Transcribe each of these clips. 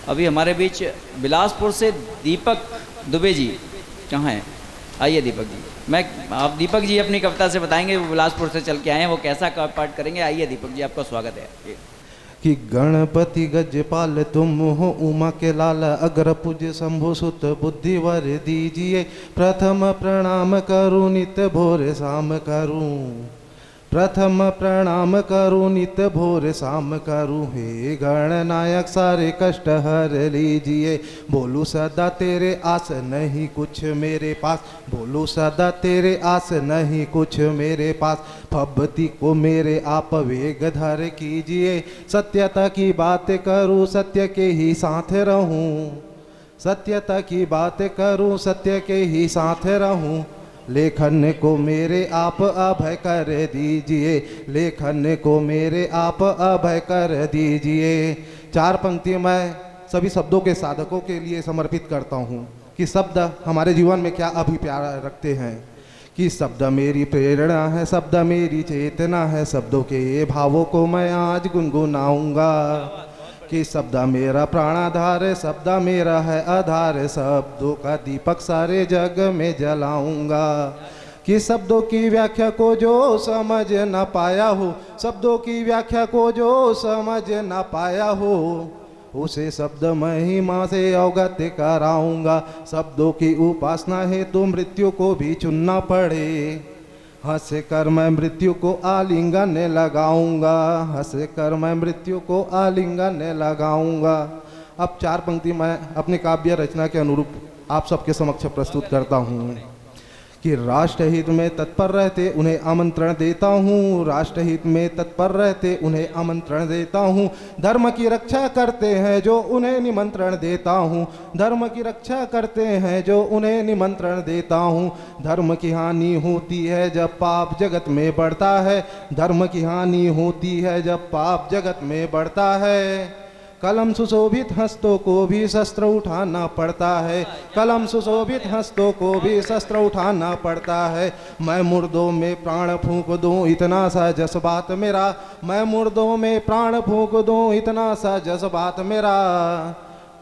अभी हमारे बीच बिलासपुर से दीपक दुबे जी कहाँ हैं? आइए दीपक जी। आप दीपक जी अपनी कविता से बताएंगे, वो बिलासपुर से चल के आए हैं, वो कैसा पाठ करेंगे। आइए दीपक जी, आपका स्वागत है। कि गणपति गजपाल तुम हो उमा के लाल, अग्र पूज्य शंभु सुत बुद्धि वर दीजिए। प्रथम प्रणाम करूं नित भोर शाम करूं, प्रथम प्रणाम करूं नित भोर शाम करूं। हे गणनायक सारे कष्ट हर लीजिए। बोलूं सदा तेरे आस नहीं कुछ मेरे पास, बोलूं सदा तेरे आस नहीं कुछ मेरे पास। भक्ति को मेरे आप वेग धर कीजिए। सत्यता की बात करूं सत्य के ही साथ रहूं, सत्यता की बात करूं सत्य के ही साथ रहूं। लेखन को मेरे आप अभय कर दीजिए, लेखन को मेरे आप अभय कर दीजिए। चार पंक्ति मैं सभी शब्दों के साधकों के लिए समर्पित करता हूँ कि शब्द हमारे जीवन में क्या अभिप्राय रखते हैं। कि शब्द मेरी प्रेरणा है, शब्द मेरी चेतना है, शब्दों के भावों को मैं आज गुनगुनाऊंगा। कि शब्द मेरा प्राणाधार है, शब्द मेरा है आधार, शब्दों का दीपक सारे जग में जलाऊंगा। कि शब्दों की व्याख्या को जो समझ न पाया हो, शब्दों की व्याख्या को जो समझ न पाया हो, उसे शब्द महिमा से अवगत कराऊंगा। शब्दों की उपासना है तो मृत्यु को भी चुनना पड़े, हंस कर मैं मृत्यु को आलिंगन लगाऊंगा, हंस कर मैं मृत्यु को आलिंगन लगाऊंगा। अब चार पंक्ति मैं अपनी काव्य रचना के अनुरूप आप सबके समक्ष प्रस्तुत करता हूँ। कि राष्ट्रहित में तत्पर रहते उन्हें आमंत्रण देता हूँ, राष्ट्रहित में तत्पर रहते उन्हें आमंत्रण देता हूँ। धर्म की रक्षा करते हैं जो उन्हें निमंत्रण देता हूँ, धर्म की रक्षा करते हैं जो उन्हें निमंत्रण देता हूँ। धर्म की हानि होती है जब पाप जगत में बढ़ता है, धर्म की हानि होती है जब पाप जगत में बढ़ता है। कलम सुशोभित हस्तों को भी शस्त्र उठाना पड़ता है, कलम सुशोभित हस्तों को भी शस्त्र उठाना पड़ता है। मैं मुर्दों में प्राण फूंक दूं इतना सा जज्बात मेरा, मैं मुर्दों में प्राण फूंक दूं इतना सा जज्बात मेरा।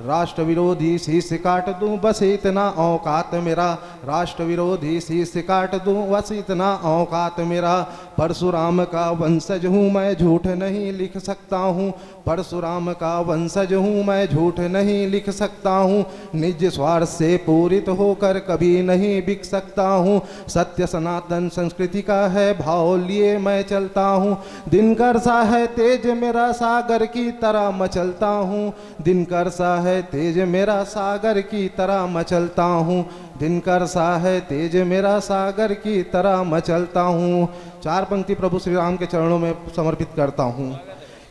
राष्ट्र विरोधी शीश काट दूं बस इतना औकात मेरा, राष्ट्र विरोधी शीश काट दूं बस इतना औकात मेरा। परशुराम का वंशज हूँ मैं झूठ नहीं लिख सकता हूँ, परशुराम का वंशज हूँ मैं झूठ नहीं लिख सकता हूँ। निज स्वार्थ से पूरित होकर कभी नहीं बिक सकता हूँ। सत्य सनातन संस्कृति का है भाव लिए मैं चलता हूँ। दिनकर सा है तेज मेरा सागर की तरह मचलता हूँ, दिनकर सा है तेज मेरा सागर की तरह मचलता हूँ, दिनकर सा है तेज मेरा सागर की तरह मचलता हूँ। चार पंक्ति प्रभु श्री राम के चरणों में समर्पित करता हूँ।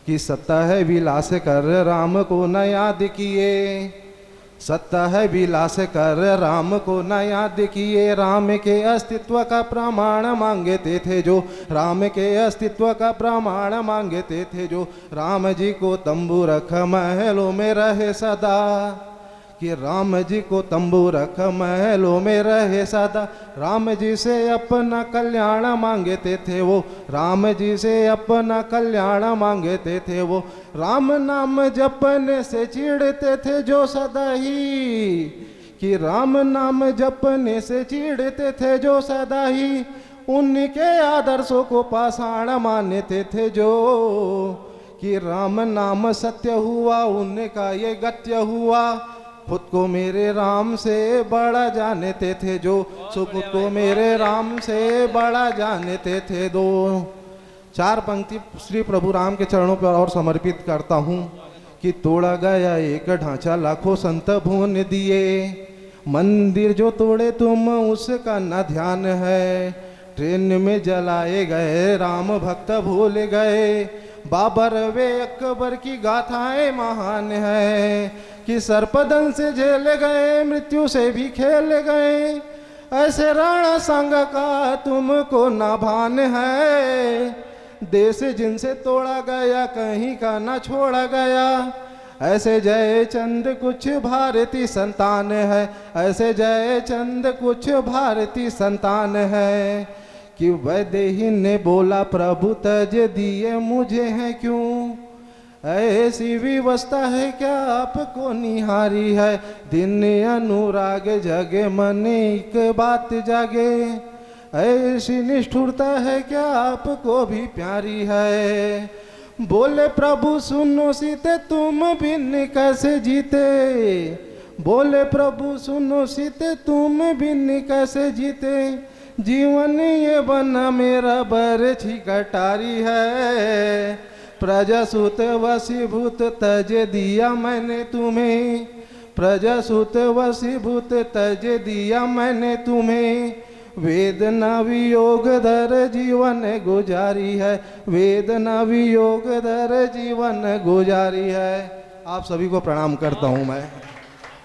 कि सत्ता है विलास कर राम को न याद किए, सत्ता है विलास कर राम को न याद किए। राम के अस्तित्व का प्रमाण मांगते थे जो, राम के अस्तित्व का प्रमाण मांगते थे जो। राम जी को तंबू रख महलों में रहे सदा, कि राम जी को तंबू रख महलों में रहे सदा। राम जी से अपना कल्याण मांगते थे वो, राम जी से अपना कल्याण मांगते थे वो। राम नाम जपने से चिढ़ते थे जो सदा ही, कि राम नाम जपने से चिढ़ते थे जो सदा ही। उनके आदर्शों को पाषाण मानते थे जो, कि राम नाम सत्य हुआ उनका ये गत्य हुआ। खुद को मेरे राम से बड़ा जानते थे जो, सो खुद को मेरे राम से बड़ा जानते थे दो। चार पंक्ति श्री प्रभु राम के चरणों पर और समर्पित करता हूँ। कि तोड़ा गया एक ढांचा लाखों संत भून दिए, मंदिर जो तोड़े तुम उसका न ध्यान है। ट्रेन में जलाए गए राम भक्त भूल गए, बाबर वे अकबर की गाथाएं महान है। कि सर्पदंश से झेल गए मृत्यु से भी खेल गए, ऐसे रण संग का तुमको ना भान है। देश जिनसे तोड़ा गया कहीं का ना छोड़ा गया, ऐसे जयचंद कुछ भारतीय संतान है, ऐसे जयचंद कुछ भारतीय संतान है। कि वैदेही ने बोला प्रभु तज दिए मुझे हैं क्यों, ऐसी व्यवस्था है क्या आपको निहारी है, दिन अनुराग जगे मन एक बात जागे, ऐसी निष्ठुरता है क्या आपको भी प्यारी है। बोले प्रभु सुनो सीते तुम बिन कैसे जीते, बोले प्रभु सुनो सीते तुम बिन कैसे जीते, जीवन ये बना मेरा बरछी कटारी है, प्रजासुत वशीभूत तज दिया मैंने तुम्हें, प्रजासुत वशीभूत तज दिया मैंने तुम्हें, वेदना वियोग धर जीवन गुजारी है, वेदना वियोग धर जीवन गुजारी है। आप सभी को प्रणाम करता हूँ मैं।